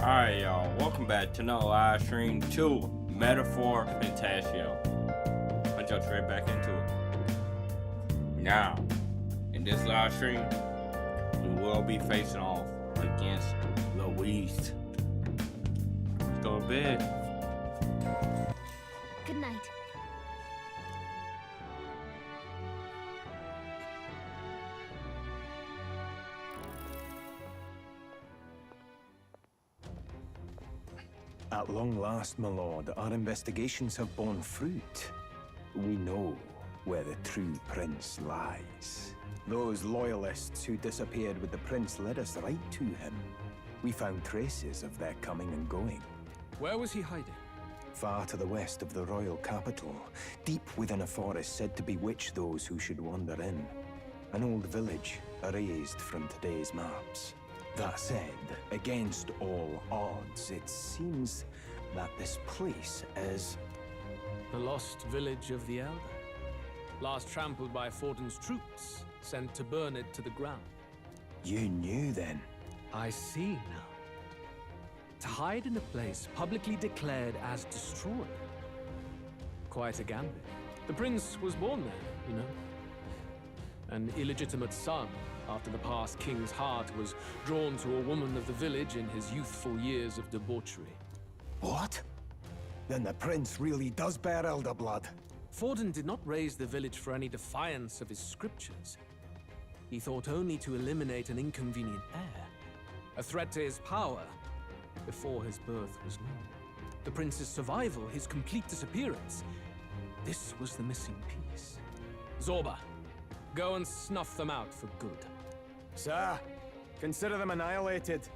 Alright, y'all, welcome back to another live stream to ReFantazio. I'll jump straight back into it. Now, in this live stream, we will be facing off against Louise. Let's go to bed. Good night. At long last, my lord, our investigations have borne fruit. We know where the true prince lies. Those loyalists who disappeared with the prince led us right to him. We found traces of their coming and going. Where was he hiding? Far to the west of the royal capital, deep within a forest said to bewitch those who should wander in. An old village erased from today's maps. That said, against all odds, it seems that this place is... The lost village of the Elder. Last trampled by Fortin's troops, sent to burn it to the ground. You knew then? I see now. To hide in a place publicly declared as destroyed. Quite a gambit. The prince was born there, you know. An illegitimate son, after the past king's heart was drawn to a woman of the village in his youthful years of debauchery. What? Then the prince really does bear elder blood. Fortin did not raise the village for any defiance of his scriptures. He thought only to eliminate an inconvenient heir, a threat to his power, before his birth was known. The prince's survival, his complete disappearance, this was the missing piece. Zorba, go and snuff them out for good. Sir, consider them annihilated.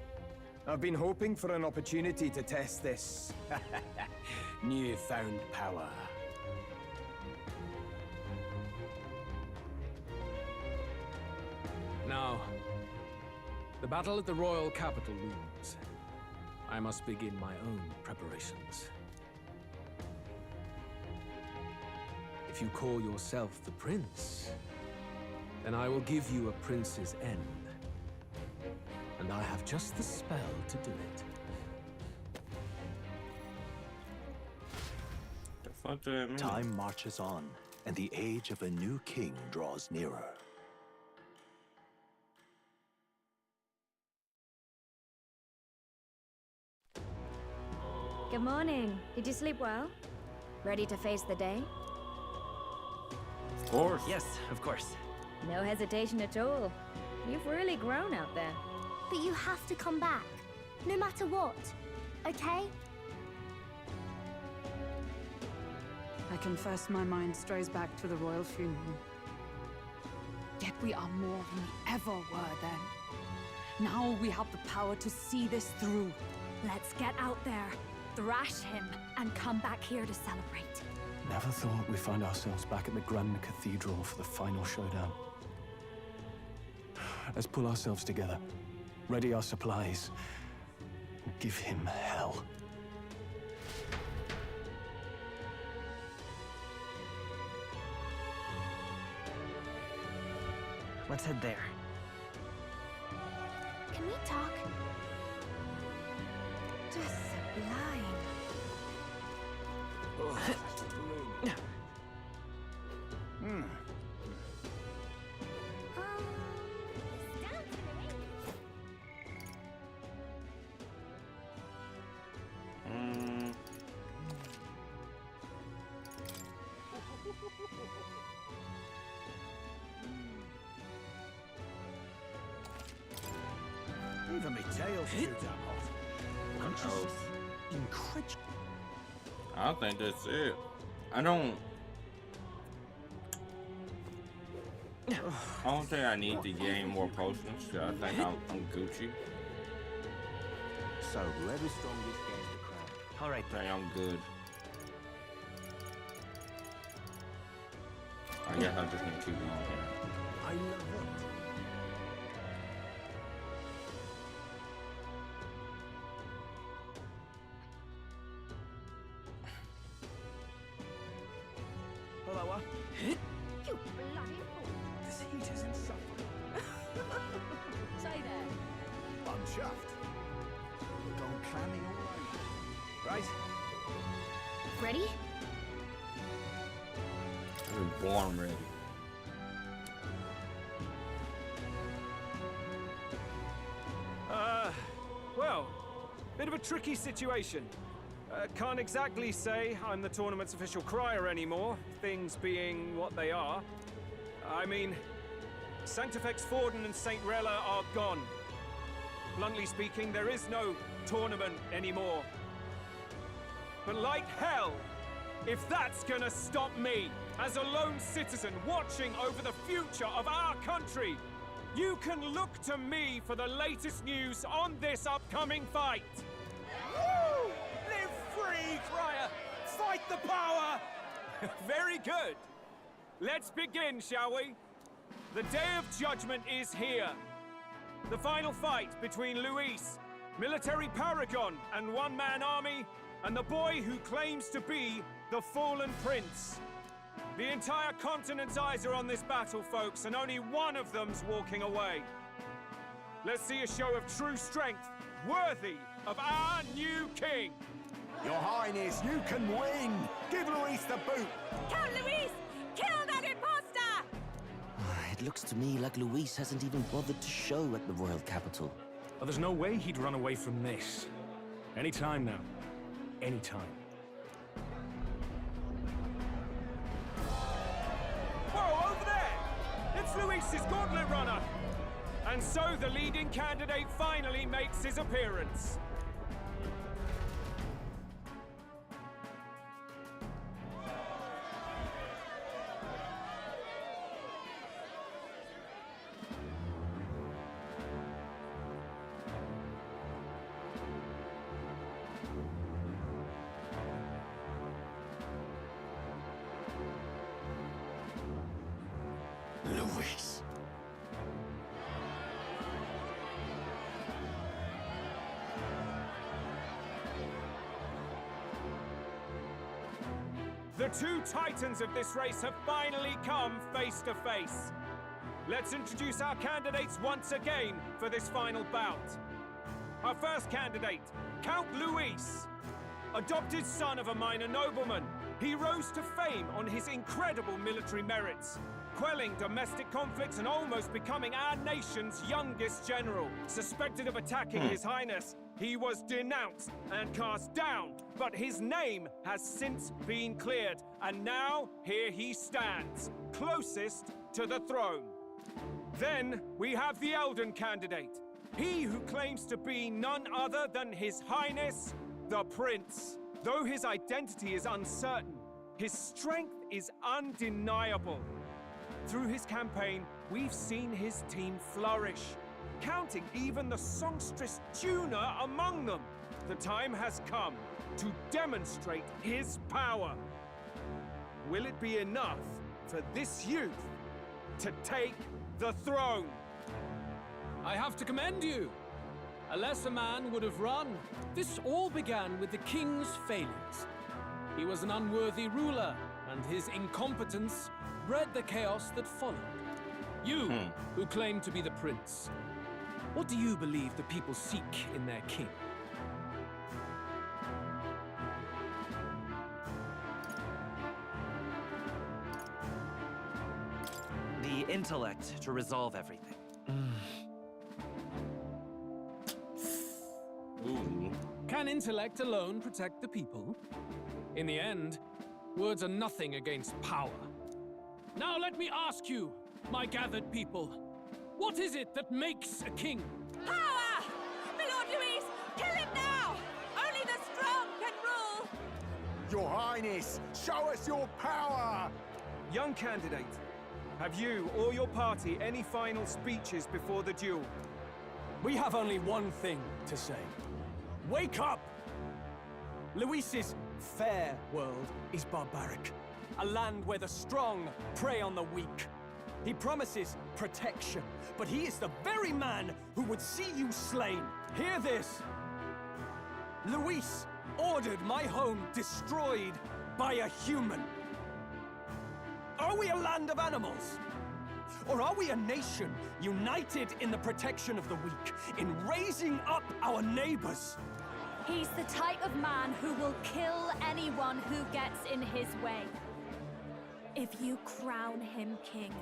I've been hoping for an opportunity to test this newfound power. Now, the battle at the royal capital looms. I must begin my own preparations. If you call yourself the prince, then I will give you a prince's end. And I have just the spell to do it. The fuck did that mean? Time marches on, and the age of a new king draws nearer. Good morning. Did you sleep well? Ready to face the day? Of course. Yes, of course. No hesitation at all. You've really grown out there. But you have to come back, no matter what, okay? I confess my mind strays back to the royal funeral. Yet we are more than we ever were then. Now we have the power to see this through. Let's get out there, thrash him, and come back here to celebrate. Never thought we'd find ourselves back at the Grand Cathedral for the final showdown. Let's pull ourselves together, ready our supplies, and give him hell. Let's head there. Can we talk? Just sublime. Even my tail shoots up hot. I'm just incredible. I think that's it. I don't... I don't think I need to gain more potions. So I think I'm Gucci. So, whoever's strongest gains the crown. All right, I think I'm good. I guess I just need to keep going here. I love it. Hello, You bloody fool. This heat is insufferable. Say there. I'm chuffed. We're going clammy all over. Right. Ready? I was born ready. Well, bit of a tricky situation. Can't exactly say I'm the tournament's official crier anymore, things being what they are. I mean, Sanctifex Forden and St. Rella are gone. Bluntly speaking, there is no tournament anymore. But like hell, if that's gonna stop me, as a lone citizen watching over the future of our country, you can look to me for the latest news on this upcoming fight. Woo! Live free, crier! Fight the power! Very good. Let's begin, shall we? The Day of Judgment is here. The final fight between Luis, military paragon and one-man army, and the boy who claims to be the fallen prince. The entire continent's eyes are on this battle, folks, and only one of them's walking away. Let's see a show of true strength, worthy of our new king. Your Highness, you can win! Give Luis the boot! Count Luis! Kill that imposter! It looks to me like Luis hasn't even bothered to show at the royal capital. Well, there's no way he'd run away from this. Anytime now. Anytime. Whoa, over there! It's Luis's gauntlet runner! And so the leading candidate finally makes his appearance. Luis. The two titans of this race have finally come face to face. Let's introduce our candidates once again for this final bout. Our first candidate, Count Luis. Adopted son of a minor nobleman, he rose to fame on his incredible military merits, quelling domestic conflicts and almost becoming our nation's youngest general. Suspected of attacking His Highness, he was denounced and cast down, but his name has since been cleared, and now here he stands, closest to the throne. Then we have the Elden candidate, he who claims to be none other than His Highness, the Prince. Though his identity is uncertain, his strength is undeniable. Through his campaign, we've seen his team flourish, counting even the songstress Juna among them. The time has come to demonstrate his power. Will it be enough for this youth to take the throne? I have to commend you. A lesser man would have run. This all began with the king's failures. He was an unworthy ruler, and his incompetence bred the chaos that followed. You, who claim to be the prince, what do you believe the people seek in their king? The intellect to resolve everything. Ooh. Can intellect alone protect the people? In the end, words are nothing against power. Now let me ask you, my gathered people, what is it that makes a king? Power! My Lord Luis, kill him now! Only the strong can rule! Your Highness, show us your power! Young candidate, have you or your party any final speeches before the duel? We have only one thing to say. Wake up! Luis's fair world is barbaric. A land where the strong prey on the weak. He promises protection, but he is the very man who would see you slain. Hear this. Luis ordered my home destroyed by a human. Are we a land of animals? Or are we a nation united in the protection of the weak, in raising up our neighbors? He's the type of man who will kill anyone who gets in his way. If you crown him king,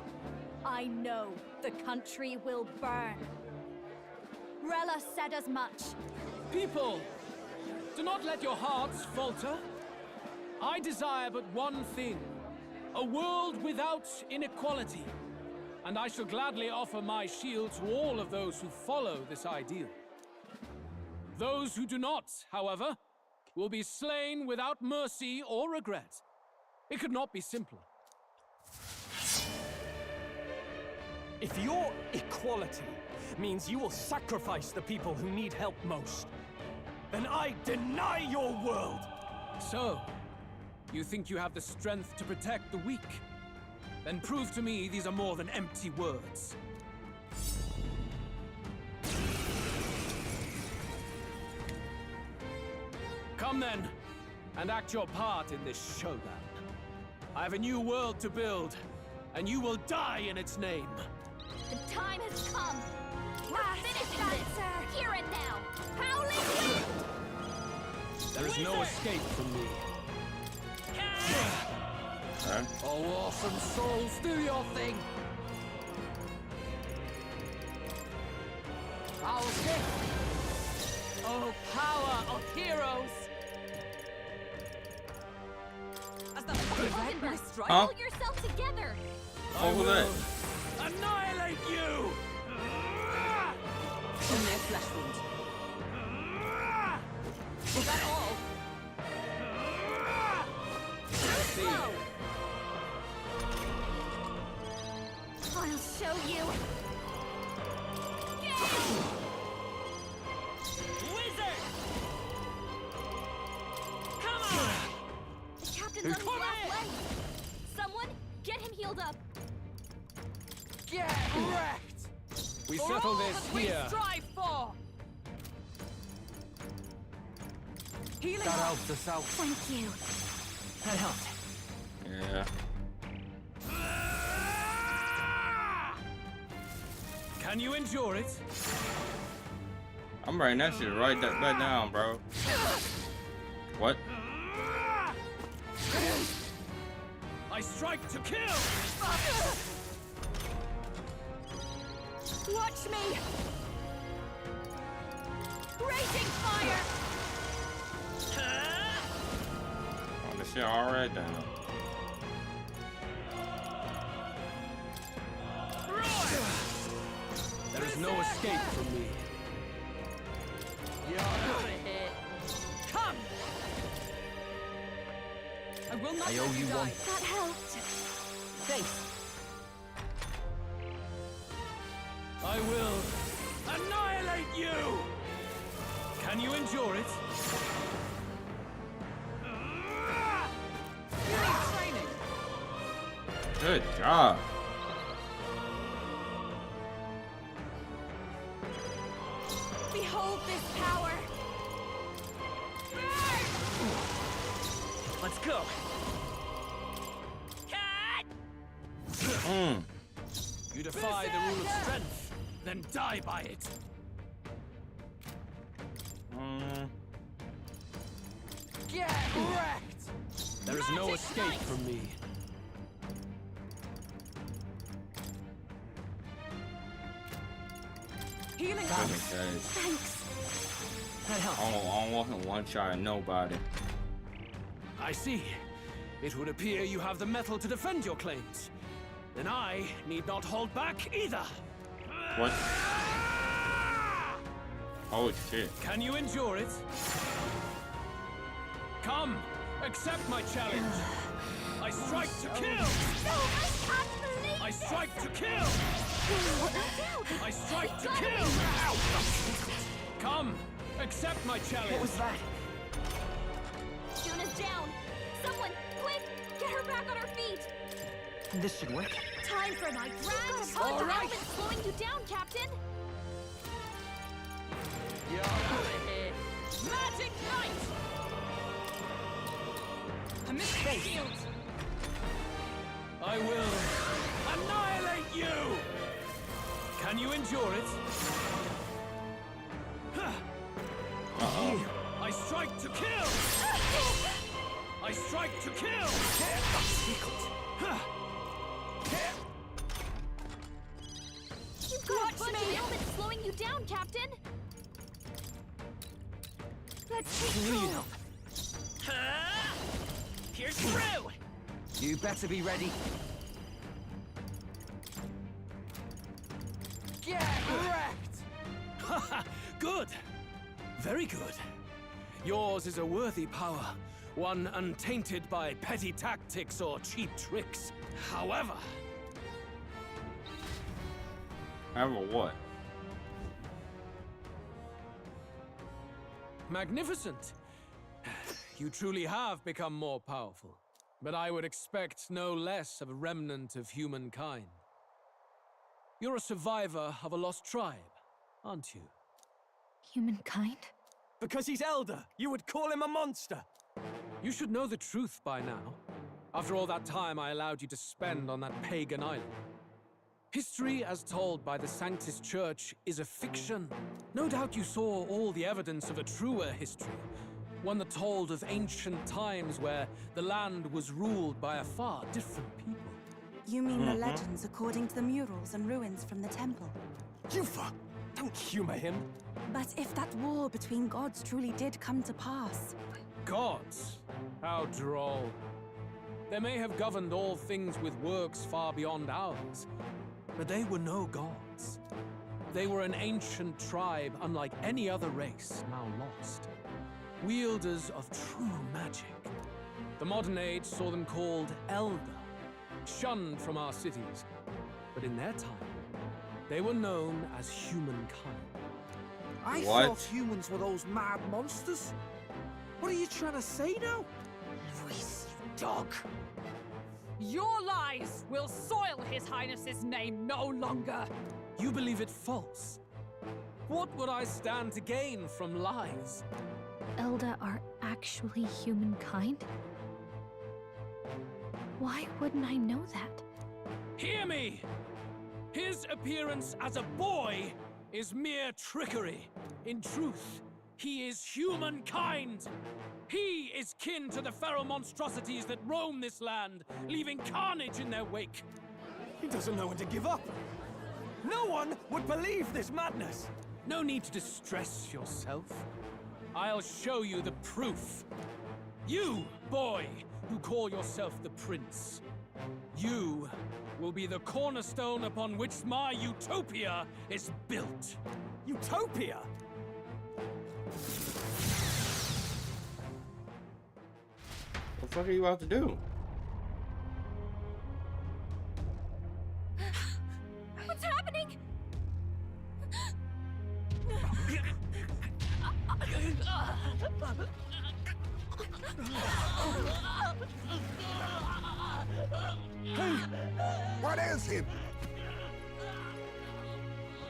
I know the country will burn. Rella said as much. People, do not let your hearts falter. I desire but one thing, a world without inequality. And I shall gladly offer my shield to all of those who follow this ideal. Those who do not, however, will be slain without mercy or regret. It could not be simpler. If your equality means you will sacrifice the people who need help most, then I deny your world! So, you think you have the strength to protect the weak? Then prove to me these are more than empty words. Come then, and act your part in this showdown. I have a new world to build, and you will die in its name. The time has come. We're finishing this here and now. Howling wind! There is no escape from me. Oh, awesome souls, do your thing! I'll hit! Oh, power of heroes! As the fight begins, Huh? pull yourself together. What was that? Annihilate you! In their flesh wound. Was that all? See. I'll show you. Wizard! Come on! The captain's on his last leg. Someone, get him healed up. Get wrecked! We For settle all this that we here. strive for! Healing That up. helped us out. Thank you. That helped. Yeah. Can you endure it? I'm writing that shit right down, bro. What? I strike to kill! Watch me. Raging fire. Oh, this shit all right down. There is no escape from me. Come! I will not I let owe you die. one. That helped. Thanks. I will annihilate you! Can you endure it? Training. Good job. Behold this power. Let's go. You defy the rule of strength, then die by it. Get wrecked! There is no escape from me. Healing up. Goodness, guys. Thanks. That helps. I don't want him one shot at nobody. I see. It would appear you have the metal to defend your claims. Then I need not hold back either. What? Holy shit. Can you endure it? Come, accept my challenge. I strike to kill. No, I can't believe I I strike to kill! I strike to kill! Come, accept my challenge. What was that? Yuna's down. Someone, quick, get her back on her feet. This should work. Time for my grand All right. Helmet's slowing you down, Captain. You're out of here. Magic Knight! A mystic shield! I will annihilate you! Can you endure it? I strike to kill! I strike to kill! You've got a bunch of helmets slowing you down, Captain. Let's take control. Pierce through! You better be ready. Get wrecked! Good. Very good. Yours is a worthy power, one untainted by petty tactics or cheap tricks. However, What? magnificent. You truly have become more powerful. But I would expect no less of a remnant of humankind. You're a survivor of a lost tribe, aren't you? Humankind? Because he's elder, you would call him a monster. You should know the truth by now. After all that time I allowed you to spend on that pagan island. History, as told by the Sanctus Church, is a fiction. No doubt you saw all the evidence of a truer history. One that told of ancient times where the land was ruled by a far different people. You mean the legends according to the murals and ruins from the temple? Yufa! Don't humor him. But if that war between gods truly did come to pass... Gods? How droll. They may have governed all things with works far beyond ours, but they were no gods. They were an ancient tribe unlike any other race, now lost. Wielders of true magic. The modern age saw them called Elder, shunned from our cities. But in their time, they were known as humankind. I What? thought humans were those mad monsters. What are you trying to say now? Voice, you dog! Your lies will soil His Highness's name no longer! You believe it false? What would I stand to gain from lies? Elda are actually humankind? Why wouldn't I know that? Hear me! His appearance as a boy is mere trickery. In truth, he is humankind. He is kin to the feral monstrosities that roam this land, leaving carnage in their wake. He doesn't know when to give up. No one would believe this madness. No need to distress yourself. I'll show you the proof. You, boy, who call yourself the prince. You will be the cornerstone upon which my utopia is built. Utopia? What the fuck are you about to do? What's happening? What ails him?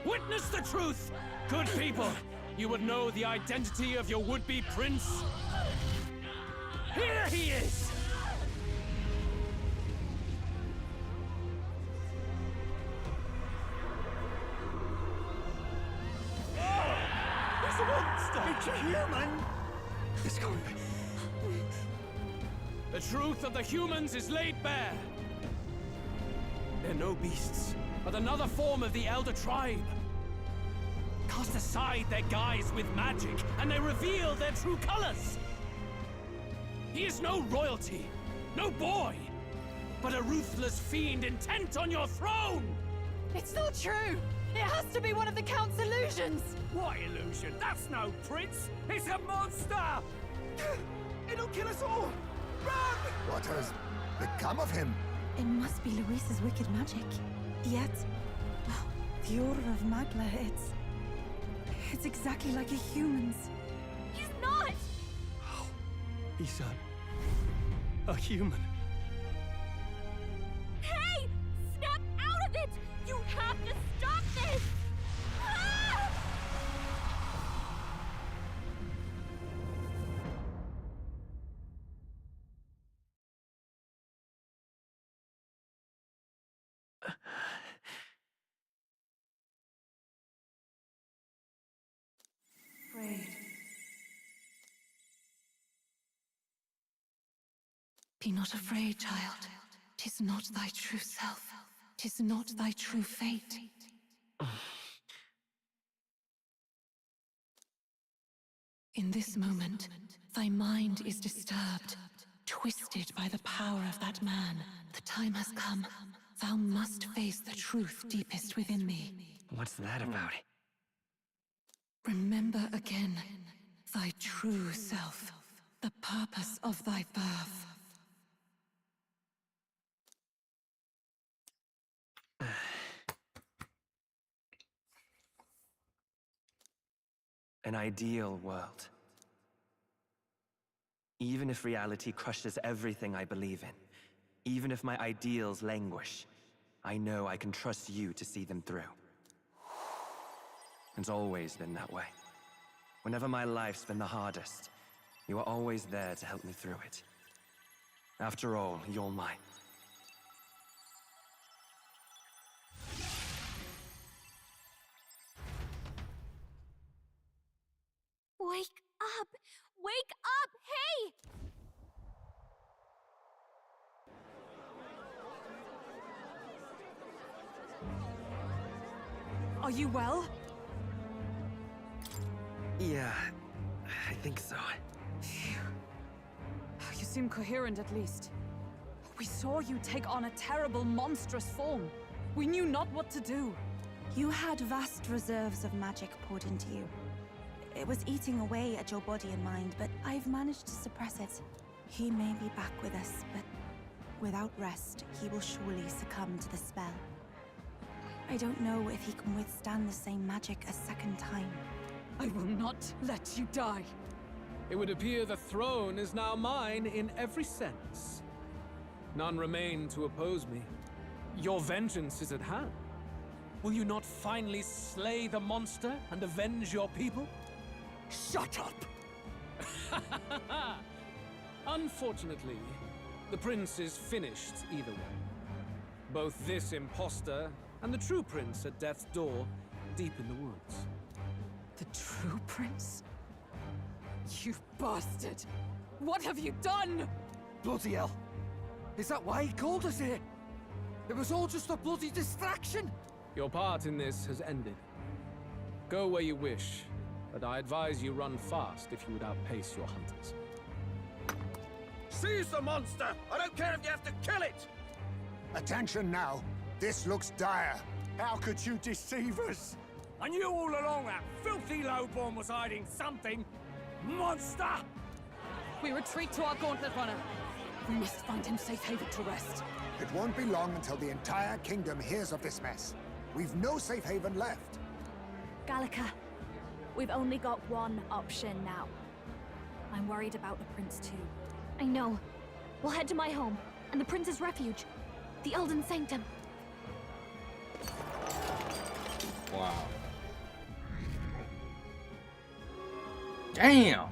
Witness the truth! Good people, you would know the identity of your would-be prince. Here he is! He's a monster! It's a human! It's going. The truth of the humans is laid bare. They're no beasts, but another form of the Elder Tribe. Cast aside their guise with magic, and they reveal their true colors. He is no royalty, no boy, but a ruthless fiend intent on your throne! It's not true! It has to be one of the Count's illusions! What illusion? That's no prince! It's a monster! It'll kill us all! Run! What has become of him? It must be Luis's wicked magic. Yet, the Order of Magla, it's exactly like a human's. He's not! He's a human. Hey! Snap out of it! You have to stop this! Ah! Afraid. Be not afraid, child. 'Tis not thy true self. 'Tis not thy true fate. In this moment, thy mind is disturbed, twisted by the power of that man. The time has come. Thou must face the truth deepest within thee. What's that about? Remember again thy true self, the purpose of thy birth. An ideal world. Even if reality crushes everything I believe in, even if my ideals languish, I know I can trust you to see them through. It's always been that way. Whenever my life's been the hardest, you are always there to help me through it. After all, you're mine. Wake up! Wake up! Hey! Are you well? Yeah, I think so. You seem coherent at least. We saw you take on a terrible, monstrous form. We knew not what to do. You had vast reserves of magic poured into you. It was eating away at your body and mind, but I've managed to suppress it. He may be back with us, but without rest, he will surely succumb to the spell. I don't know if he can withstand the same magic a second time. I will not let you die. It would appear the throne is now mine in every sense. None remain to oppose me. Your vengeance is at hand. Will you not finally slay the monster and avenge your people? Shut up! Unfortunately, the prince is finished either way. Both this imposter and the true prince at death's door, deep in the woods. The true prince? You bastard! What have you done? Bloody hell! Is that why he called us here? It was all just a bloody distraction! Your part in this has ended. Go where you wish, but I advise you run fast if you would outpace your hunters. Seize the monster! I don't care if you have to kill it! Attention now. This looks dire. How could you deceive us? I knew all along that filthy lowborn was hiding something! Monster! We retreat to our gauntlet runner. We must find him safe haven to rest. It won't be long until the entire kingdom hears of this mess. We've no safe haven left. Gallica, we've only got one option now. I'm worried about the prince too. I know. We'll head to my home, and the prince's refuge. The Elden Sanctum. Wow. Damn!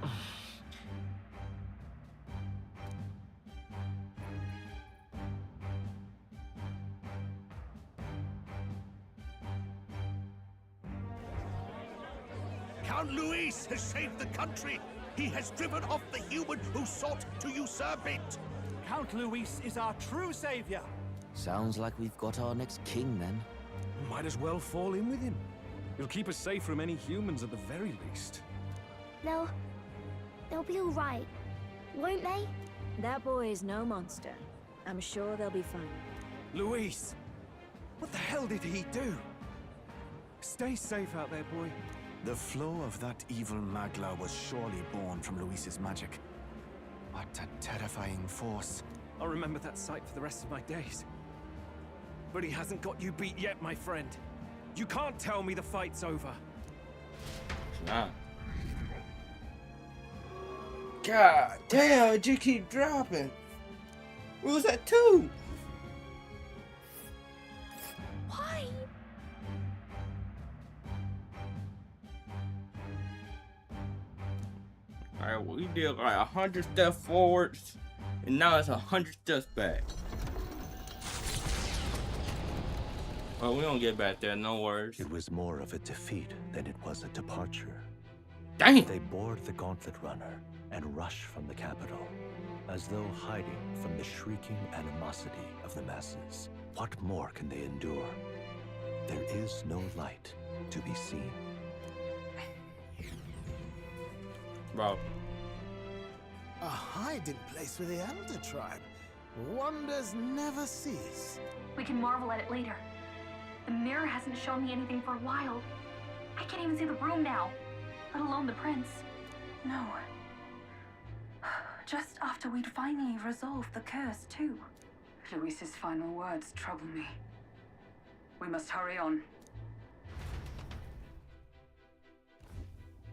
Count Luis has saved the country. He has driven off the human who sought to usurp it. Count Luis is our true savior. Sounds like we've got our next king, then. Might as well fall in with him. It'll keep us safe from any humans at the very least. They'll be all right, won't they? That boy is no monster. I'm sure they'll be fine. Luis! What the hell did he do? Stay safe out there, boy. The flow of that evil Magla was surely born from Luis's magic. What a terrifying force. I'll remember that sight for the rest of my days. But he hasn't got you beat yet, my friend. You can't tell me the fight's over. Nah. God damn, it just keep dropping. What was that too? Why? Alright, we did like 100 steps forwards, and now it's 100 steps back. Well, we don't get back there, no worries. It was more of a defeat than it was a departure. Dang! They board the gauntlet runner and rush from the capital, as though hiding from the shrieking animosity of the masses. What more can they endure? There is no light to be seen. Bro. A hiding place for the Elder Tribe. Wonders never cease. We can marvel at it later. The mirror hasn't shown me anything for a while. I can't even see the room now, let alone the prince. No. Just after we'd finally resolved the curse, too. Luis's final words trouble me. We must hurry on.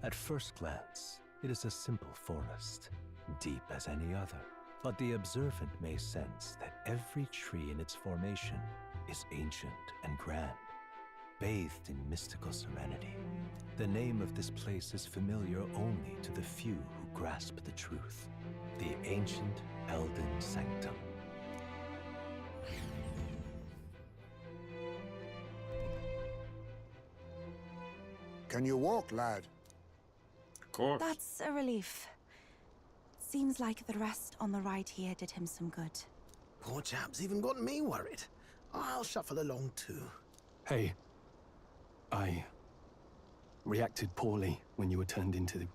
At first glance, it is a simple forest, deep as any other. But the observant may sense that every tree in its formation is ancient and grand, bathed in mystical serenity. The name of this place is familiar only to the few who grasp the truth. The ancient Elden Sanctum. Can you walk, lad? Of course. That's a relief. Seems like the rest on the ride here did him some good. Poor chap's even got me worried. I'll shuffle along too. Hey, I reacted poorly when you were turned into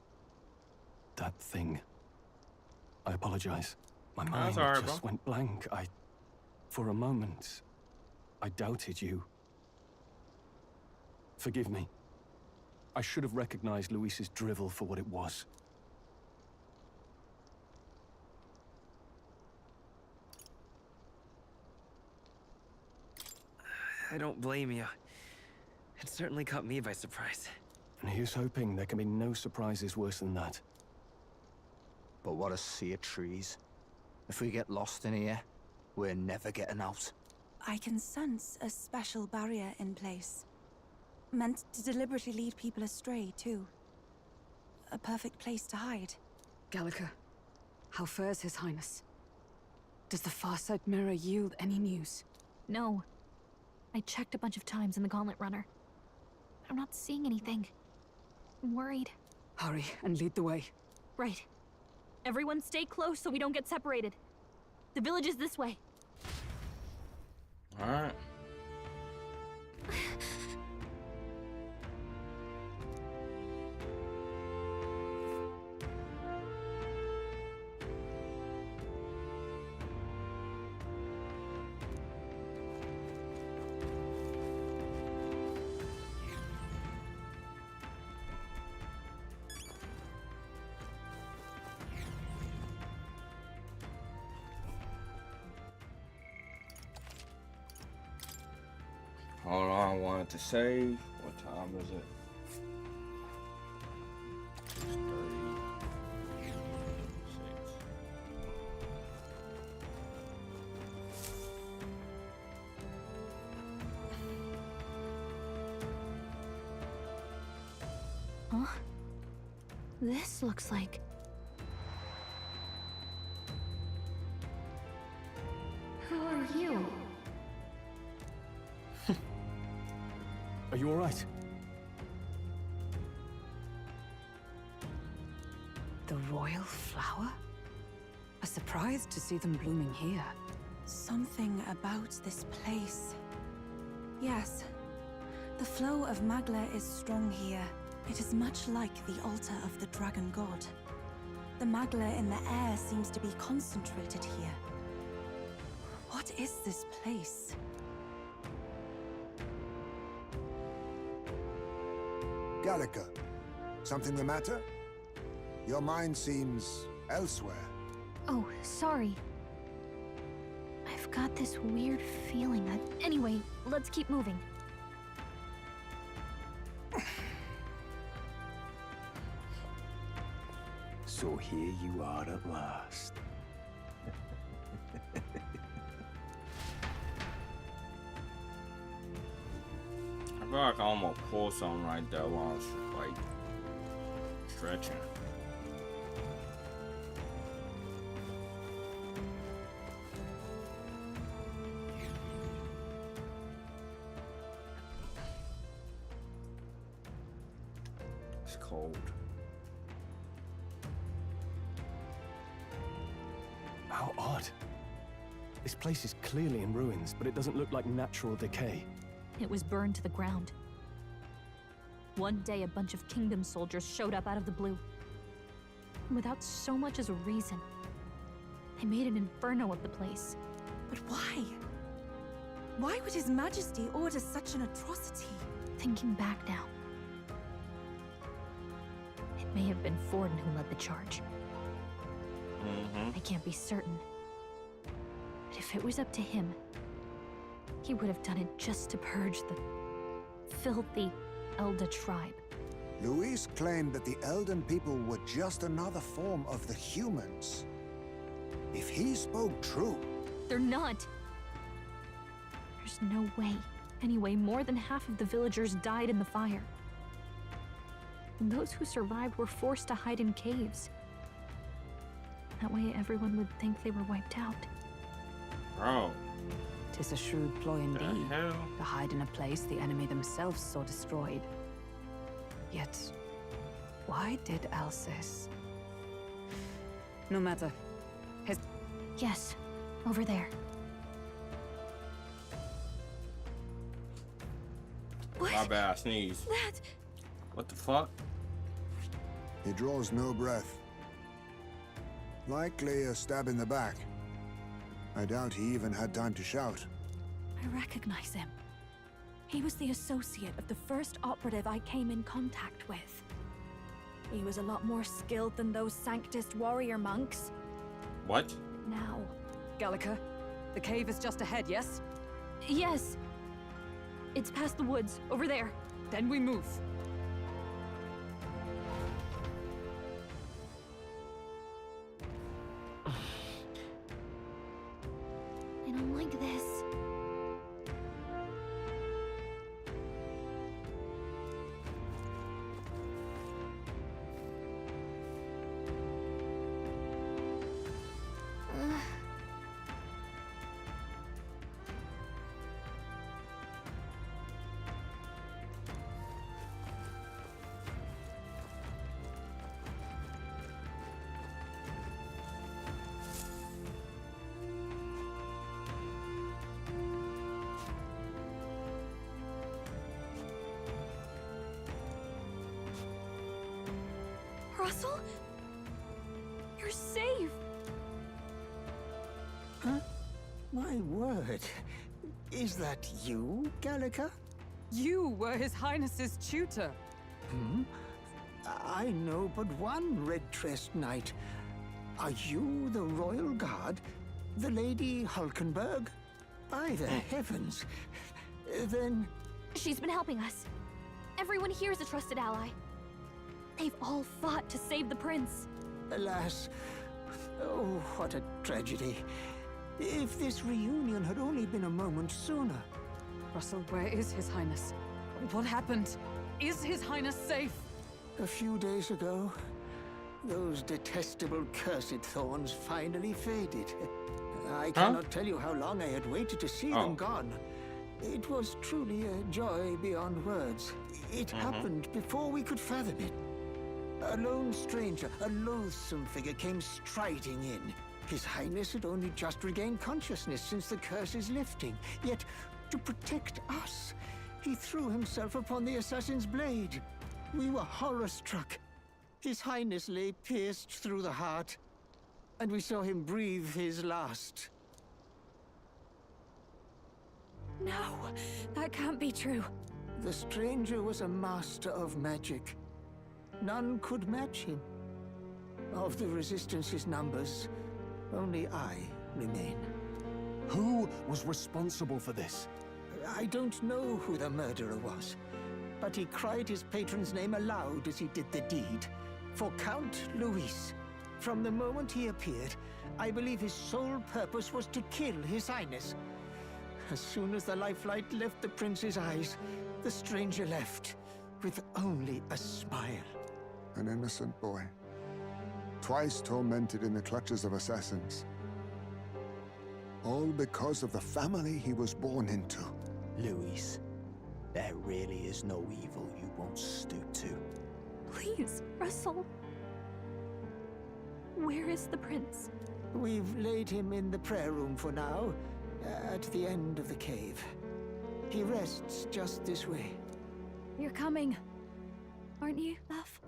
that thing. I apologize. My mind alright, just went blank. For a moment, I doubted you. Forgive me. I should have recognized Luis's drivel for what it was. I don't blame you. It certainly caught me by surprise. And here's hoping there can be no surprises worse than that. But what a sea of trees. If we get lost in here, we're never getting out. I can sense a special barrier in place. Meant to deliberately lead people astray, too. A perfect place to hide. Gallica, how fares His Highness? Does the Farsight Mirror yield any news? No. I checked a bunch of times in the Gauntlet Runner. I'm not seeing anything. I'm worried. Hurry and lead the way. Right. Everyone stay close so we don't get separated. The village is this way. Alright. Hold on, I wanted to save. What time is it? It's 36. Huh? This looks like... Who are you? Are you all right? The royal flower? A surprise to see them blooming here. Something about this place. Yes. The flow of Magla is strong here. It is much like the altar of the dragon god. The Magla in the air seems to be concentrated here. What is this place? Gallica, something the matter? Your mind seems elsewhere. Oh, sorry. I've I've got this weird feeling that... Anyway, let's keep moving. So here you are at last. I feel like I almost pulled something right there while I was like stretching. It's cold. How odd. This place is clearly in ruins, but it doesn't look like natural decay. It was burned to the ground. One day, a bunch of kingdom soldiers showed up out of the blue. Without so much as a reason. They made an inferno of the place. But why? Why would His Majesty order such an atrocity? Thinking back now, it may have been Forden who led the charge. I can't be certain. But if it was up to him, he would have done it just to purge the filthy Elder tribe. Luis claimed that the Elden people were just another form of the humans. If he spoke true... They're not. There's no way. Anyway, more than half of the villagers died in the fire. And those who survived were forced to hide in caves. That way everyone would think they were wiped out. Bro. 'Tis a shrewd ploy indeed, to hide in a place the enemy themselves saw destroyed. Yet, why did Alcest? No matter. Yes, over there. My bad, I sneezed. What the fuck? He draws no breath. Likely a stab in the back. I doubt he even had time to shout. I recognize him. He was the associate of the first operative I came in contact with. He was a lot more skilled than those Sanctist warrior monks. What? Now... Gallica, the cave is just ahead, yes? Yes. It's past the woods, over there. Then we move. I don't like this. Russell? You're safe! Huh? My word. Is that you, Gallica? You were His Highness's tutor. Hmm? I know but one red-tressed knight. Are you the Royal Guard? The Lady Hulkenberg? By the heavens. Then... She's been helping us. Everyone here is a trusted ally. They've all fought to save the prince. Alas. Oh, what a tragedy. If this reunion had only been a moment sooner. Russell, where is His Highness? What happened? Is His Highness safe? A few days ago, those detestable cursed thorns finally faded. I cannot tell you how long I had waited to see them gone. It was truly a joy beyond words. It happened before we could fathom it. A lone stranger, a loathsome figure, came striding in. His Highness had only just regained consciousness since the curse's lifting. Yet, to protect us, he threw himself upon the assassin's blade. We were horror-struck. His Highness lay pierced through the heart, and we saw him breathe his last. No, that can't be true. The stranger was a master of magic. None could match him. Of the Resistance's numbers, only I remain. Who was responsible for this? I don't know who the murderer was, but he cried his patron's name aloud as he did the deed. For Count Luis. From the moment he appeared, I believe his sole purpose was to kill His Highness. As soon as the lifelight left the prince's eyes, the stranger left, with only a smile. An innocent boy. Twice tormented in the clutches of assassins. All because of the family he was born into. Luis, there really is no evil you won't stoop to. Please, Russell. Where is the prince? We've laid him in the prayer room for now, at the end of the cave. He rests just this way. You're coming, aren't you, love?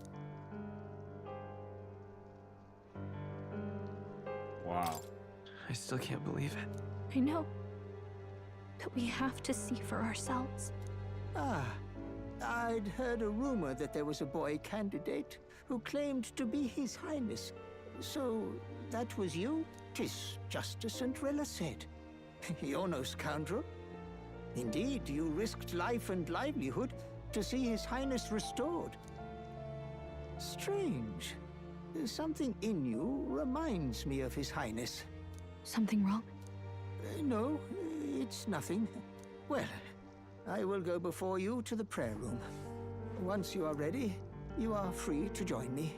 Wow. I still can't believe it. I know. But we have to see for ourselves. Ah, I'd heard a rumor that there was a boy candidate who claimed to be His Highness. So, that was you? 'Tis just as Cinderella said. You're no scoundrel. Indeed, you risked life and livelihood to see His Highness restored. Strange. Something in you reminds me of His Highness. Something wrong? No, it's nothing. Well, I will go before you to the prayer room. Once you are ready, you are free to join me.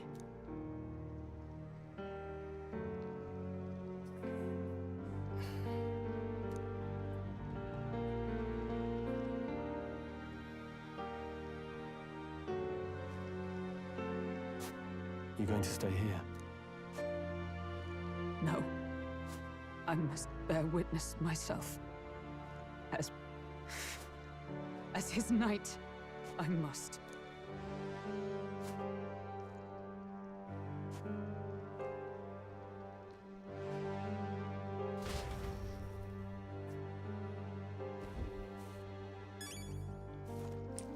You're going to stay here? No. I must bear witness myself. As his knight, I must.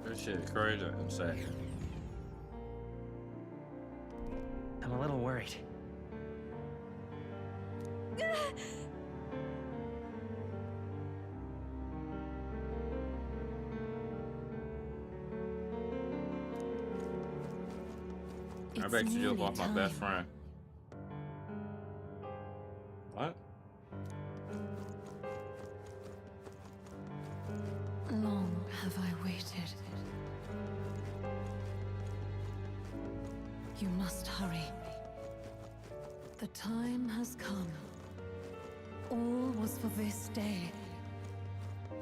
This shit is crazy and sad. I'm a little worried. I bet you just lost my best friend. What? Long have I waited. You must hurry. The time has come. All was for this day.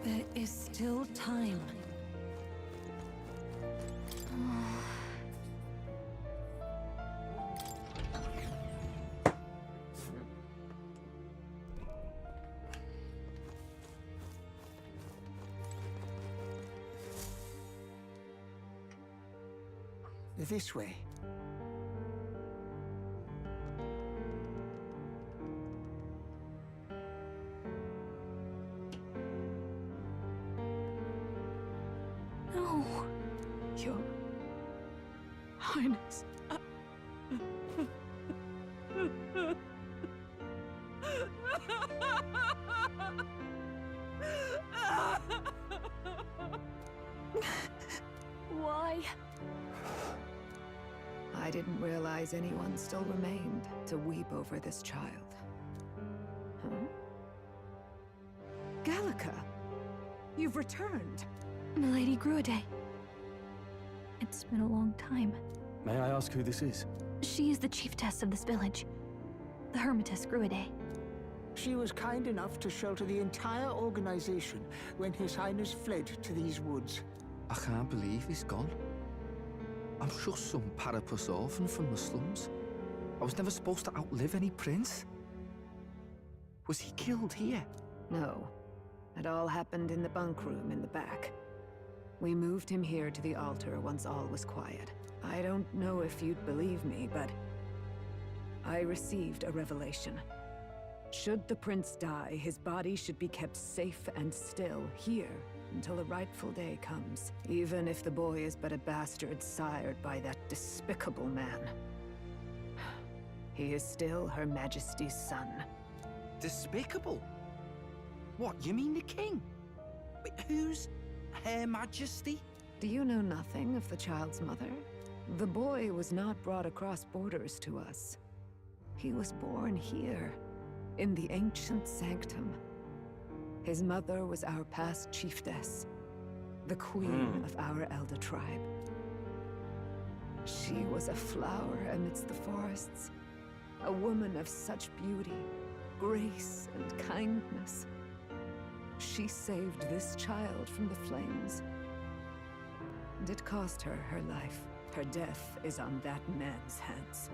There is still time. This way. No, Your Highness. Why? I didn't realize anyone still remained to weep over this child. Huh? Gallica, you've returned. Milady Gruaday. It's been a long time. May I ask who this is? She is the chiefess of this village. The Hermitess Gruaday. She was kind enough to shelter the entire organization when His Highness fled to these woods. I can't believe he's gone. I'm just some parapus orphan from the slums. I was never supposed to outlive any prince. Was he killed here? No. It all happened in the bunk room in the back. We moved him here to the altar once all was quiet. I don't know if you'd believe me, but I received a revelation. Should the prince die, his body should be kept safe and still here until a rightful day comes, even if the boy is but a bastard sired by that despicable man. He is still Her Majesty's son. Despicable? What, you mean the king? Wait, who's Her Majesty? Do you know nothing of the child's mother? The boy was not brought across borders to us. He was born here, in the ancient sanctum. His mother was our past chiefess, the queen of our elder tribe. She was a flower amidst the forests, a woman of such beauty, grace, and kindness. She saved this child from the flames. And it cost her her life. Her death is on that man's hands.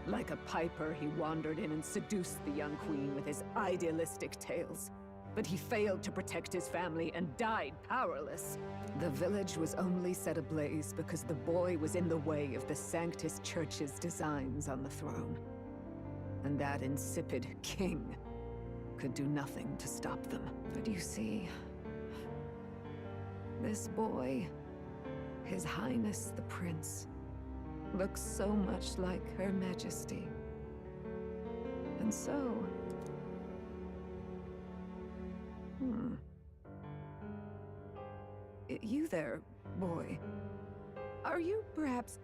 Like a piper, he wandered in and seduced the young queen with his idealistic tales. But he failed to protect his family and died powerless. The village was only set ablaze because the boy was in the way of the Sanctus Church's designs on the throne. And that insipid king could do nothing to stop them. But you see, this boy, His Highness the Prince, looks so much like Her Majesty. And so... You there, boy. Are you perhaps...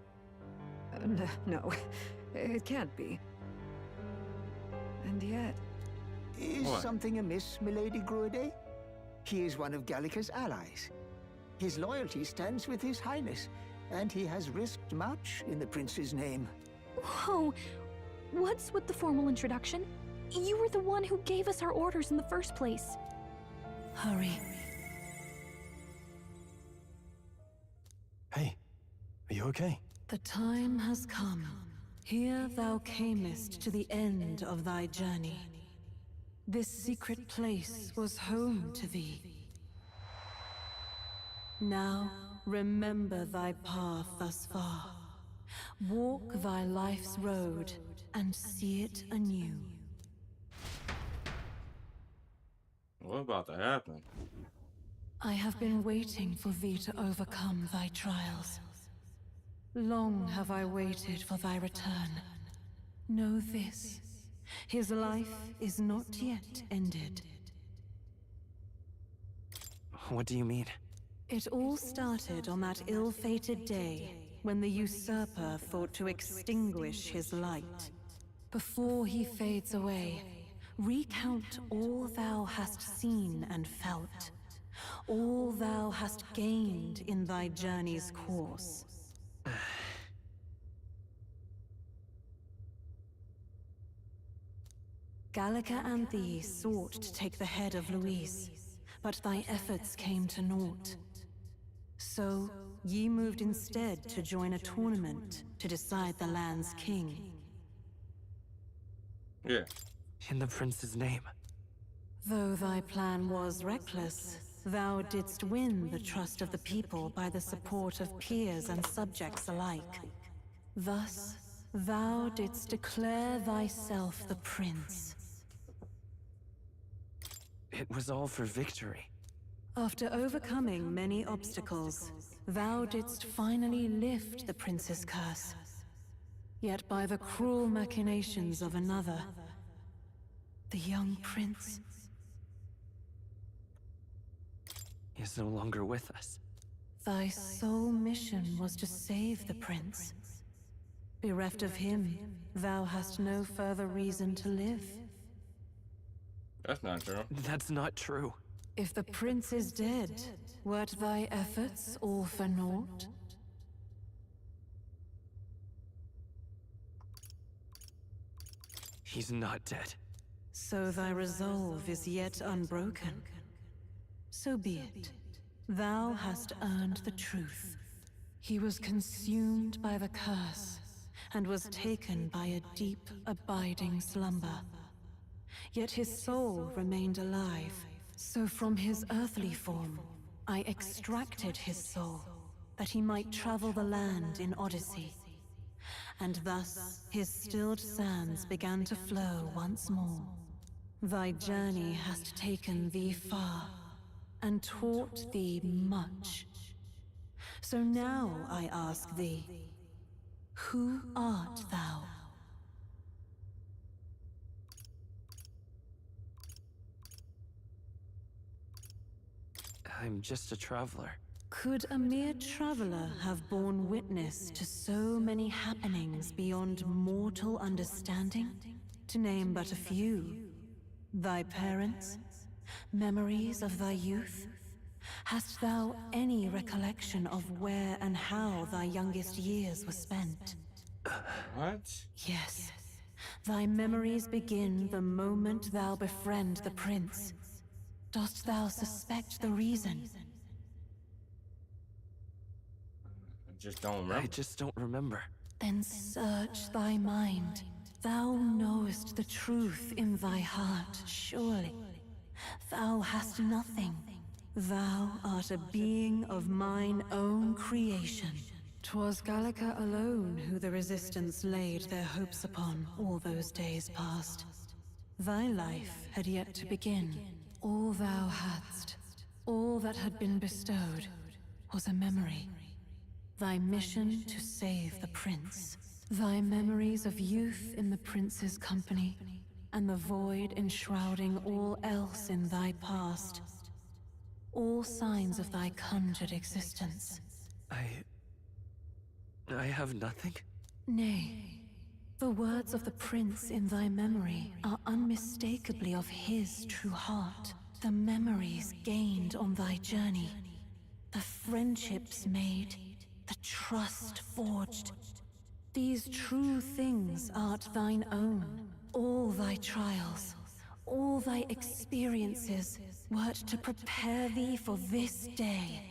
no, it can't be. And yet... Is something amiss, Milady Gruede? He is one of Gallica's allies. His loyalty stands with His Highness, and he has risked much in the prince's name. Whoa! What's with the formal introduction? You were the one who gave us our orders in the first place. Hurry. Hey, are you okay? The time has come. Here thou camest to the end of thy journey. This secret place was home to thee. Now, remember thy path thus far. Walk thy life's road and see it anew. What's about to happen? I have been waiting for thee to overcome thy trials. Long have I waited for thy return. Know this, his life is not yet ended. What do you mean? It all started on that ill-fated day when the usurper thought to extinguish his light. Before he fades away, recount all thou hast seen and felt, all thou hast gained in thy journey's course. Gallica and thee sought to take the head of Luis, but thy efforts came to naught. So, ye moved instead to join a tournament to decide the land's king. Yeah. In the prince's name. Though thy plan was reckless, thou didst win the trust of the people by the support of peers and subjects alike. Thus, thou didst declare thyself the prince. It was all for victory. After overcoming many obstacles, thou didst finally lift the prince's curse. Yet by the cruel machinations of another, the young prince is no longer with us. Thy sole mission was to save the prince. Bereft of him, thou hast no further reason to live. That's not true. That's not true. If the prince is dead, weren't thy efforts all for naught? He's not dead. So thy resolve is yet unbroken. So be it. Thou hast earned the truth. He was consumed by the curse, and was taken by a deep, abiding slumber. Yet his soul remained alive, so from his earthly form, I extracted his soul, that he might travel the land in Odyssey. And thus, his stilled sands began to flow once more. Thy journey hast taken thee far, and taught thee much. So now I ask thee, who art thou? I'm just a traveler. Could a mere traveler have borne witness to so many happenings beyond mortal understanding? To name but a few. Thy parents? Memories of thy youth? Hast thou any recollection of where and how thy youngest years were spent? What? Yes. Thy memories begin the moment thou befriend the prince. Dost thou suspect the reason? I just don't remember. I just don't remember. Then search thy mind. Thou knowest the truth in thy heart, surely. Thou hast nothing. Thou art a being of mine own creation. 'Twas Gallica alone who the Resistance laid their hopes upon all those days past. Thy life had yet to begin. All thou hadst, all that had been bestowed, was a memory. Thy mission to save the prince. Thy memories of youth in the prince's company, and the void enshrouding all else in thy past. All signs of thy conjured existence. I have nothing? Nay. The words of the prince in thy memory are unmistakably of his true heart. The memories gained on thy journey. The friendships made. The trust forged. These true things art thine own. All thy trials, all thy experiences, wert to prepare thee for this day.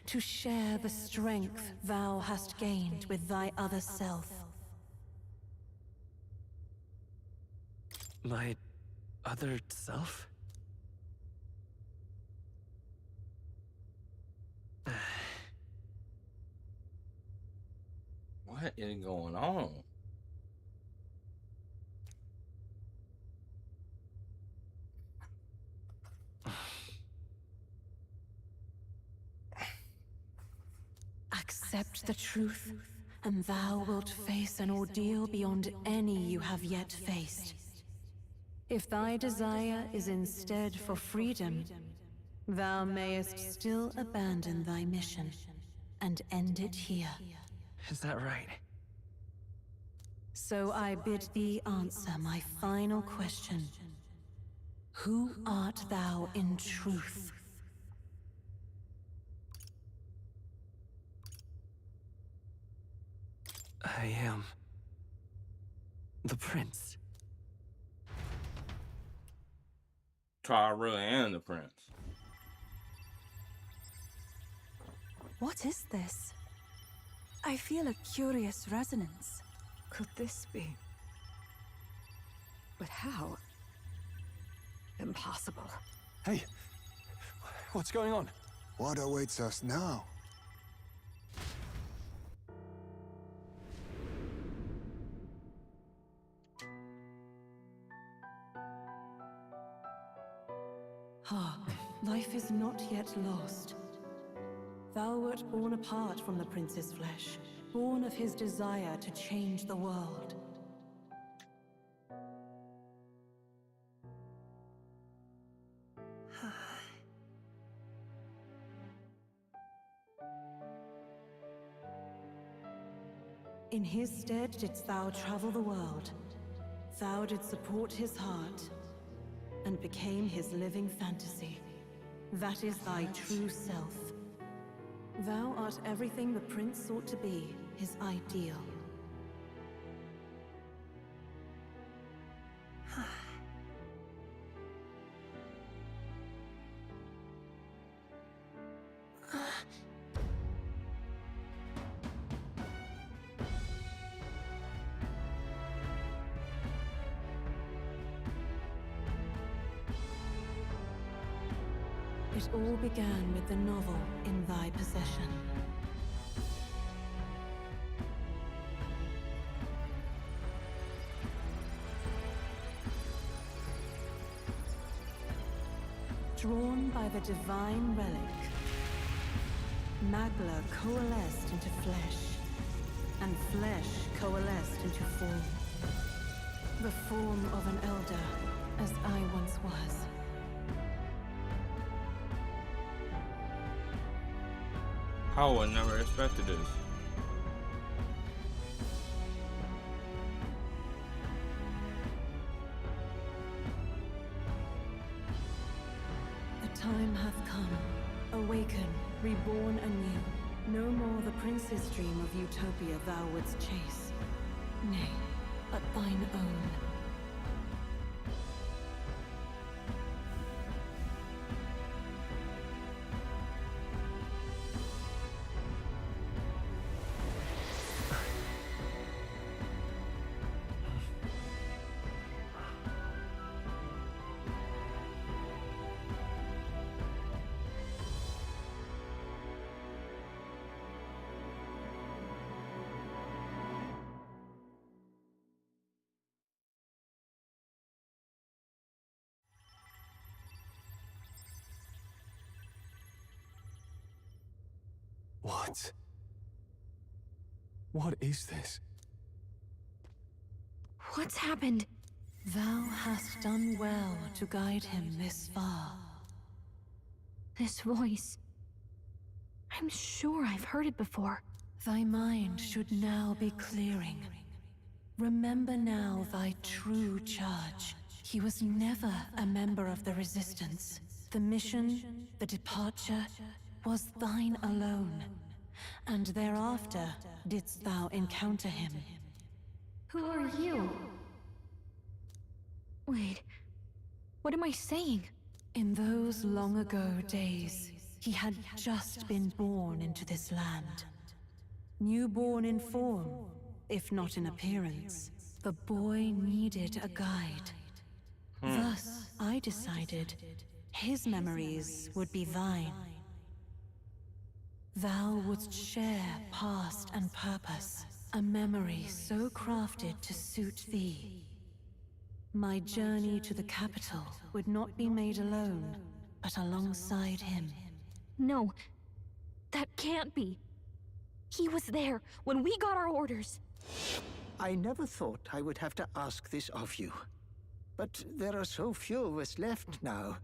To share the strength thou hast gained with thy other self. My other self? What is going on? Accept the truth, and thou wilt face an ordeal beyond any you have yet faced. If thy desire is instead for freedom, thou mayest still abandon thy mission and end it here. Is that right? So I bid thee answer my final question. Who art thou in truth? I am the prince. So I really am the prince. What is this? I feel a curious resonance. Could this be? But how? Impossible. Hey, what's going on? What awaits us now? Hark, life is not yet lost. Thou wert born apart from the prince's flesh, born of his desire to change the world. In his stead didst thou travel the world. Thou didst support his heart, and became his living fantasy. That is thy true self. Thou art everything the prince sought to be, his ideal. It all began with the novel in thy possession. Drawn by the divine relic, Magla coalesced into flesh, and flesh coalesced into form. The form of an elder, as I once was. Oh, I never expected this. The time hath come. Awaken, reborn anew. No more the prince's dream of utopia thou wouldst chase. Nay, but thine own. What? What is this? What's happened? Thou hast done well to guide him this far. This voice. I'm sure I've heard it before. Thy mind should now be clearing. Remember now thy true charge. He was never a member of the Resistance. The mission, the departure, was thine alone. And thereafter didst thou encounter him. Who are you? Wait, what am I saying? In those long ago days, he had just been born into this land. Newborn in form, if not in appearance, the boy needed a guide. Thus, I decided his memories would be thine. Thou wouldst share past and purpose, a memory so crafted to suit thee. My journey to the capital would not be made alone, but alongside him. No, that can't be. He was there when we got our orders. I never thought I would have to ask this of you. But there are so few of us left now.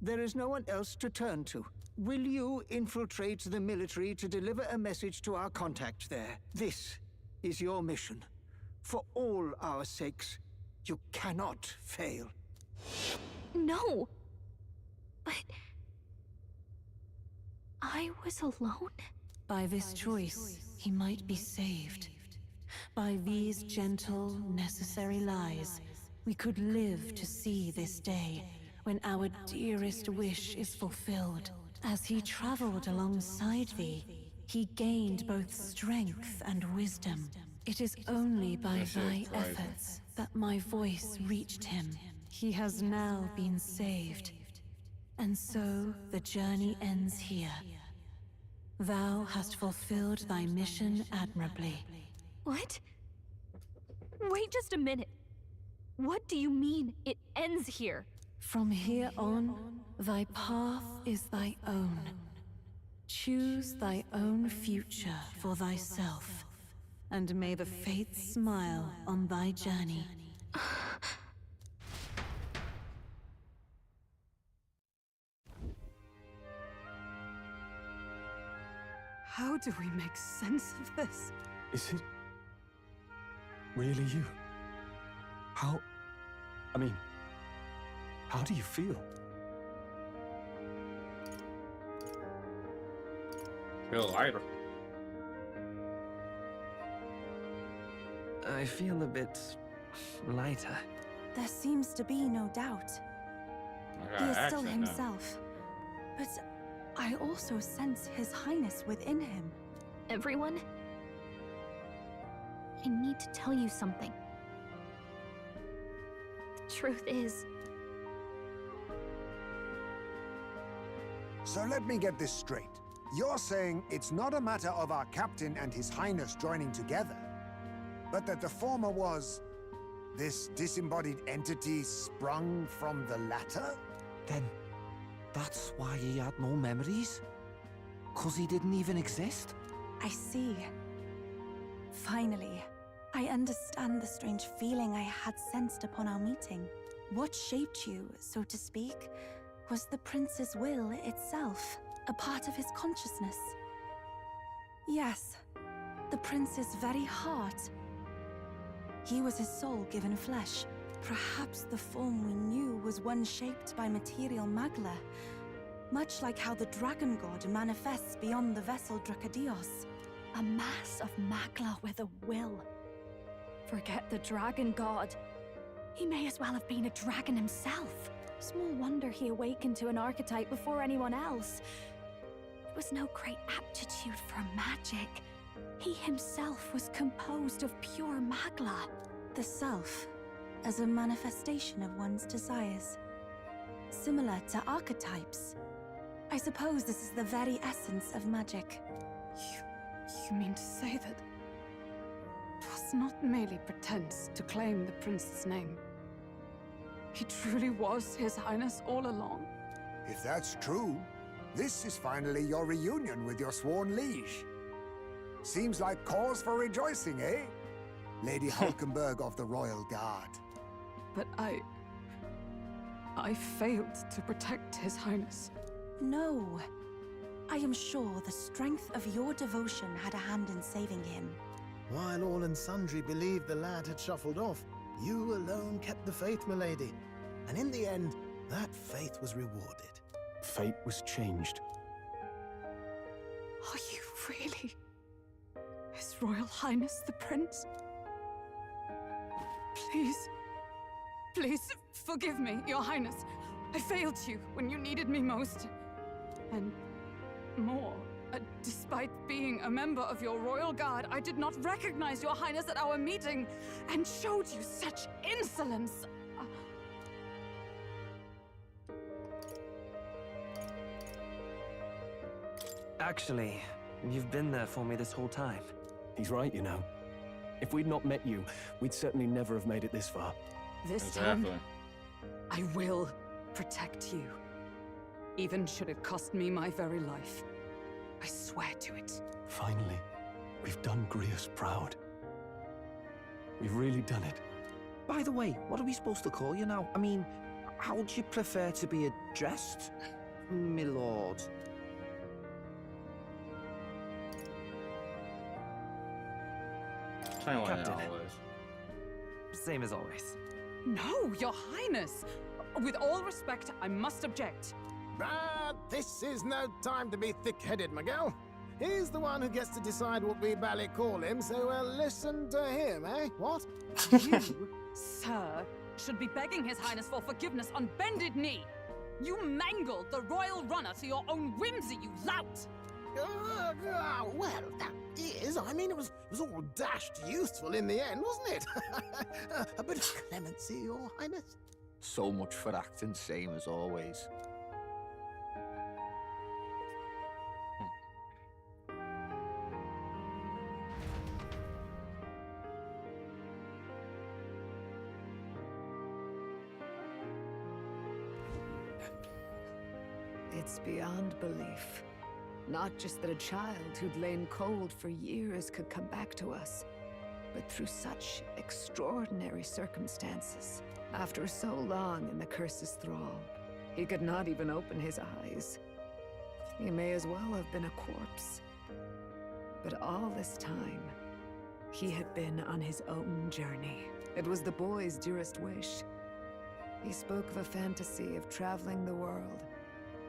There is no one else to turn to. Will you infiltrate the military to deliver a message to our contact there? This is your mission. For all our sakes, you cannot fail. No! But... I was alone? By this choice, he might be saved. By these gentle, necessary lies, we could live to see this day, when our dearest wish is fulfilled. As he traveled alongside thee, he gained both strength and wisdom. It is only by thy efforts that my voice reached him. He has now been saved. And so the journey ends here. Thou hast fulfilled thy mission admirably. What? Wait just a minute. What do you mean, it ends here? From here on, thy path is thy own. Choose thy own future for thyself, and may the fates smile on thy journey. How do we make sense of this? Is it really you? How do you feel? Feel lighter. I feel a bit lighter. There seems to be no doubt. He is still himself. But I also sense His Highness within him. Everyone? I need to tell you something. The truth is... So let me get this straight. You're saying it's not a matter of our captain and His Highness joining together, but that the former was this disembodied entity sprung from the latter? Then that's why he had no memories? 'Cause he didn't even exist? I see. Finally, I understand the strange feeling I had sensed upon our meeting. What shaped you, so to speak, was the prince's will itself, a part of his consciousness. Yes, the prince's very heart. He was his soul given flesh. Perhaps the form we knew was one shaped by material magla, much like how the dragon god manifests beyond the vessel Dracadios. A mass of magla with a will. Forget the dragon god. He may as well have been a dragon himself. Small wonder he awakened to an archetype before anyone else. It was no great aptitude for magic. He himself was composed of pure magla. The self, as a manifestation of one's desires. Similar to archetypes. I suppose this is the very essence of magic. You mean to say that was not merely pretense to claim the prince's name? He truly was His Highness all along? If that's true, this is finally your reunion with your sworn liege. Seems like cause for rejoicing, eh? Lady Hulkenberg of the Royal Guard. But I failed to protect His Highness. No. I am sure the strength of your devotion had a hand in saving him. While all and sundry believed the lad had shuffled off, you alone kept the faith, milady. And in the end, that faith was rewarded. Fate was changed. Are you really His Royal Highness the Prince? Please, forgive me, Your Highness. I failed you when you needed me most. And more, despite being a member of your Royal Guard, I did not recognize Your Highness at our meeting and showed you such insolence. Actually, you've been there for me this whole time. He's right, you know. If we'd not met you, we'd certainly never have made it this far. This time, I will protect you. Even should it cost me my very life. I swear to it. Finally, we've done Grius proud. We've really done it. By the way, what are we supposed to call you now? I mean, how would you prefer to be addressed, my lord? Captain. Same as always. No, Your Highness! With all respect, I must object. But this is no time to be thick-headed, Miguel. He's the one who gets to decide what we bally call him, so listen to him, eh? What? You, sir, should be begging His Highness for forgiveness on bended knee. You mangled the royal runner to your own whimsy, you lout! Well, that is. I mean, it was all dashed useful in the end, wasn't it? A bit of clemency, Your Highness. So much for acting same as always. It's beyond belief. Not just that a child who'd lain cold for years could come back to us, but through such extraordinary circumstances. After so long in the curse's thrall, he could not even open his eyes. He may as well have been a corpse. But all this time, he had been on his own journey. It was the boy's dearest wish. He spoke of a fantasy of traveling the world,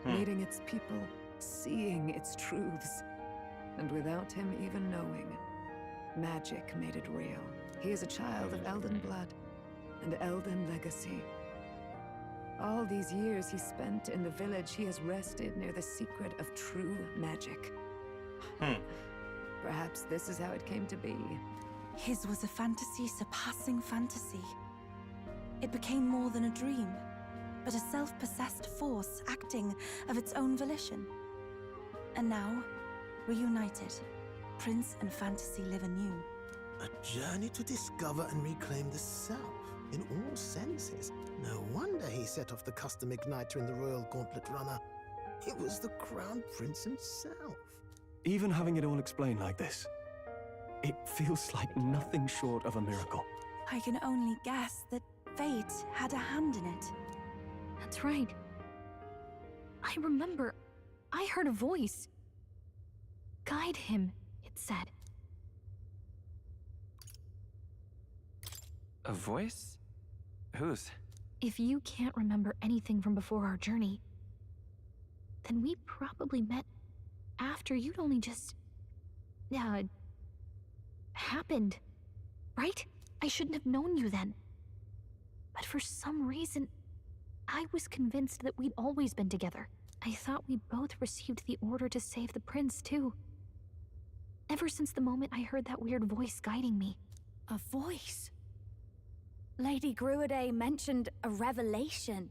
meeting its people, seeing its truths. And without him even knowing, magic made it real. He is a child of Elden blood and Elden legacy. All these years he spent in the village, he has rested near the secret of true magic. Perhaps this is how it came to be. His was a fantasy surpassing fantasy. It became more than a dream, but a self-possessed force acting of its own volition. And now, reunited, Prince and fantasy live anew. A journey to discover and reclaim the self, in all senses. No wonder he set off the custom igniter in the Royal Gauntlet Runner. It was the Crown Prince himself. Even having it all explained like this, it feels like nothing short of a miracle. I can only guess that fate had a hand in it. That's right. I remember, I heard a voice. Guide him, it it said. A voice? Whose? If you can't remember anything from before our journey, then we probably met after you'd only just... happened, right? I shouldn't have known you then. But for some reason, I was convinced that we'd always been together. I thought we both received the order to save the prince, too. Ever since the moment I heard that weird voice guiding me. A voice? Lady Gruiday mentioned a revelation.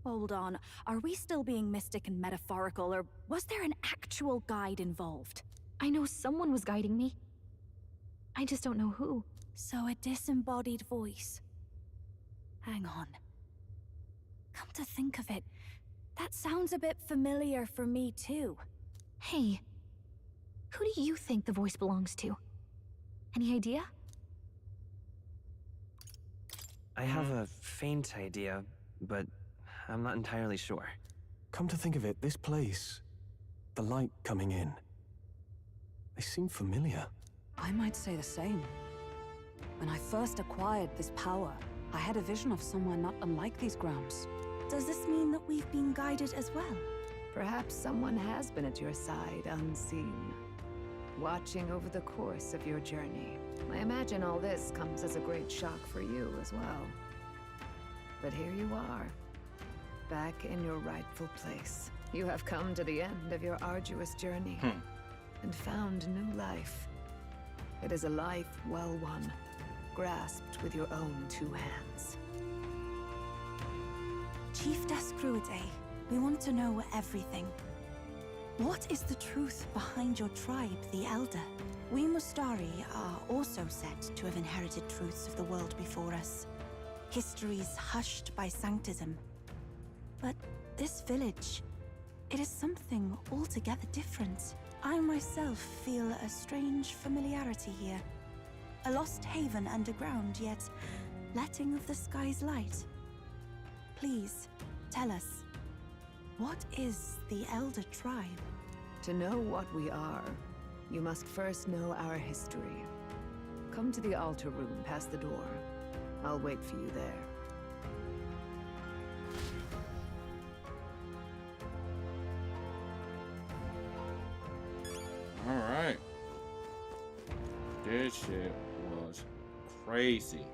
Hold on, are we still being mystic and metaphorical, or was there an actual guide involved? I know someone was guiding me. I just don't know who. So a disembodied voice. Hang on. Come to think of it, that sounds a bit familiar for me too. Hey, who do you think the voice belongs to? Any idea? I have a faint idea, but I'm not entirely sure. Come to think of it, this place, the light coming in, they seem familiar. I might say the same. When I first acquired this power, I had a vision of somewhere not unlike these grounds. Does this mean that we've been guided as well? Perhaps someone has been at your side unseen, watching over the course of your journey. I imagine all this comes as a great shock for you as well. But here you are, back in your rightful place. You have come to the end of your arduous journey and found new life. It is a life well won, grasped with your own two hands. Chiefess Gruiday, we want to know everything. What is the truth behind your tribe, the Elder? We Mustari are also said to have inherited truths of the world before us. Histories hushed by sanctism. But this village, it is something altogether different. I myself feel a strange familiarity here. A lost haven underground, yet letting of the sky's light. Please, tell us, what is the Elder Tribe? To know what we are, you must first know our history. Come to the altar room past the door. I'll wait for you there. Alright. This shit was crazy.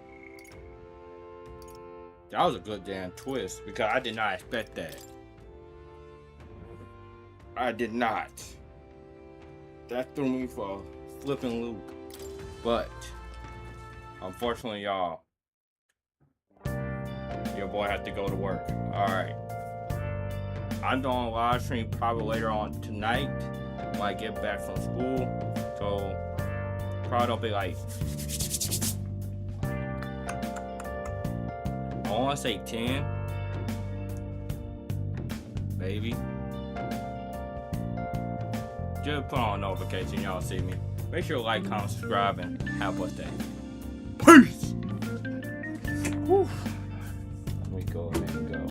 That was a good damn twist because I did not expect that. I did not. That threw me for a flipping loop. But unfortunately, y'all, your boy had to go to work. Alright. I'm doing a live stream probably later on tonight when I get back from school. So probably don't be like, I want to say 10. Maybe. Just put on a notification, y'all see me. Make sure to like, comment, subscribe, and have a blessed day. Peace! Whew.